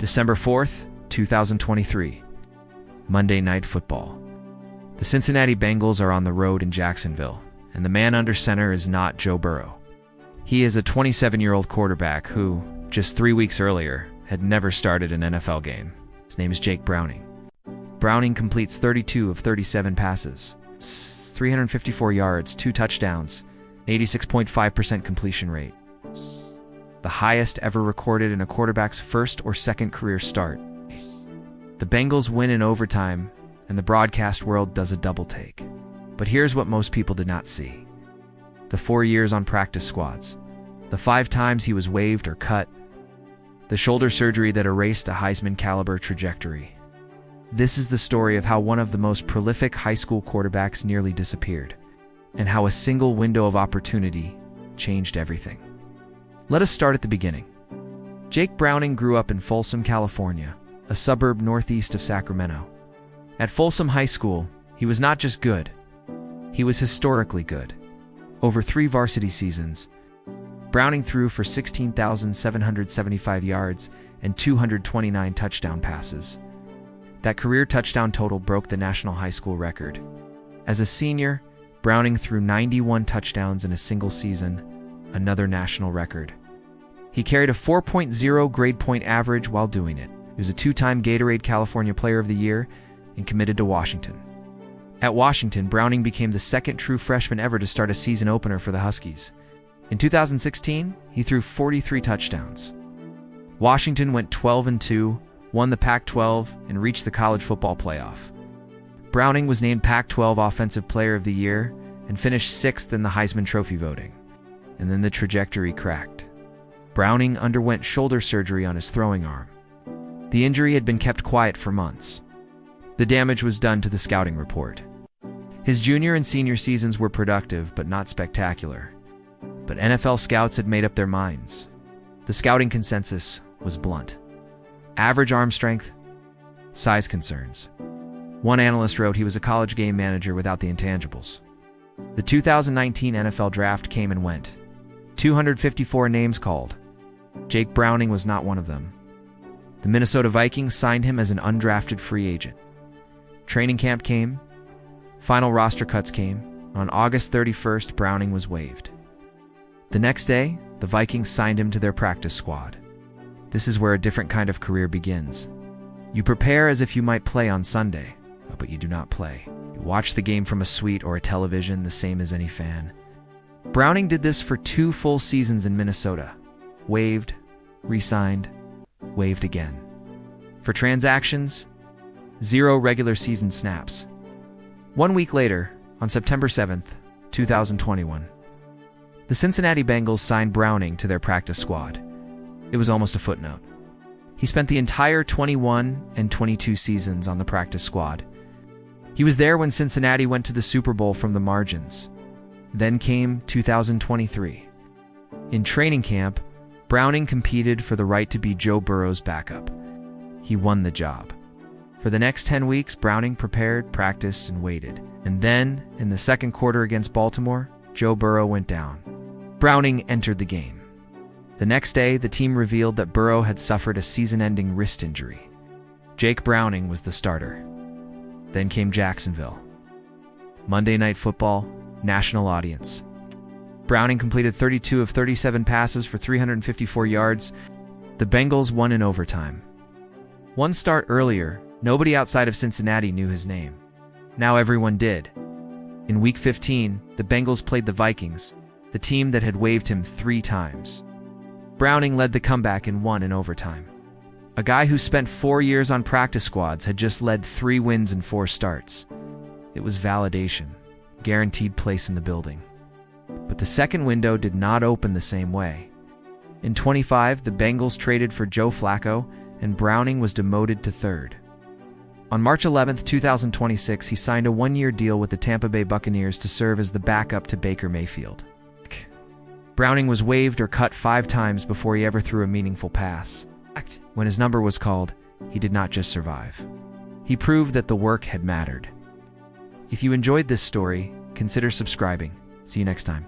December 4th, 2023. Monday Night Football. The Cincinnati Bengals are on the road in Jacksonville, and the man under center is not Joe Burrow. He is a 27-year-old quarterback who, just 3 weeks earlier, had never started an NFL game. His name is Jake Browning. Browning completes 32 of 37 passes, 354 yards, 2 touchdowns, 86.5% completion rate. The highest ever recorded in a quarterback's first or second career start. The Bengals win in overtime, and the broadcast world does a double take. But here's what most people did not see. The 4 years on practice squads. The 5 times he was waived or cut. The shoulder surgery that erased a Heisman-caliber trajectory. This is the story of how one of the most prolific high school quarterbacks nearly disappeared, and how a single window of opportunity changed everything. Let us start at the beginning. Jake Browning grew up in Folsom, California, a suburb northeast of Sacramento. At Folsom High School, he was not just good, he was historically good. Over 3 varsity seasons, Browning threw for 16,775 yards and 229 touchdown passes. That career touchdown total broke the national high school record. As a senior, Browning threw 91 touchdowns in a single season, another national record. He carried a 4.0 grade point average while doing it. He was a 2-time Gatorade California Player of the Year and committed to Washington. At Washington, Browning became the second true freshman ever to start a season opener for the Huskies. In 2016, he threw 43 touchdowns. Washington went 12-2, won the Pac-12, and reached the college football playoff. Browning was named Pac-12 Offensive Player of the Year and finished 6th in the Heisman Trophy voting. And then the trajectory cracked. Browning underwent shoulder surgery on his throwing arm. The injury had been kept quiet for months. The damage was done to the scouting report. His junior and senior seasons were productive but not spectacular. But NFL scouts had made up their minds. The scouting consensus was blunt. Average arm strength, size concerns. One analyst wrote he was a college game manager without the intangibles. The 2019 NFL Draft came and went. 254 names called. Jake Browning was not one of them. The Minnesota Vikings signed him as an undrafted free agent. Training camp came. Final roster cuts came. On August 31st, Browning was waived. The next day, the Vikings signed him to their practice squad. This is where a different kind of career begins. You prepare as if you might play on Sunday, but you do not play. You watch the game from a suite or a television, the same as any fan. Browning did this for 2 full seasons in Minnesota. Waived, re-signed, waived again. For transactions, 0 regular season snaps. 1 week later, on September 7th, 2021, the Cincinnati Bengals signed Browning to their practice squad. It was almost a footnote. He spent the entire 21 and 22 seasons on the practice squad. He was there when Cincinnati went to the Super Bowl from the margins. Then came 2023. In training camp, Browning competed for the right to be Joe Burrow's backup. He won the job. For the next 10 weeks, Browning prepared, practiced, and waited. And then, in the second quarter against Baltimore, Joe Burrow went down. Browning entered the game. The next day, the team revealed that Burrow had suffered a season-ending wrist injury. Jake Browning was the starter. Then came Jacksonville. Monday Night Football, national audience. Browning completed 32 of 37 passes for 354 yards. The Bengals won in overtime. One start earlier, nobody outside of Cincinnati knew his name. Now everyone did. In Week 15, the Bengals played the Vikings, the team that had waived him 3 times. Browning led the comeback and won in overtime. A guy who spent 4 years on practice squads had just led 3 wins in 4 starts. It was validation. Guaranteed place in the building. But the second window did not open the same way. In 25, the Bengals traded for Joe Flacco, and Browning was demoted to 3rd. On March 11, 2026, he signed a 1-year deal with the Tampa Bay Buccaneers to serve as the backup to Baker Mayfield. Browning was waived or cut 5 times before he ever threw a meaningful pass. When his number was called, he did not just survive. He proved that the work had mattered. If you enjoyed this story, consider subscribing. See you next time.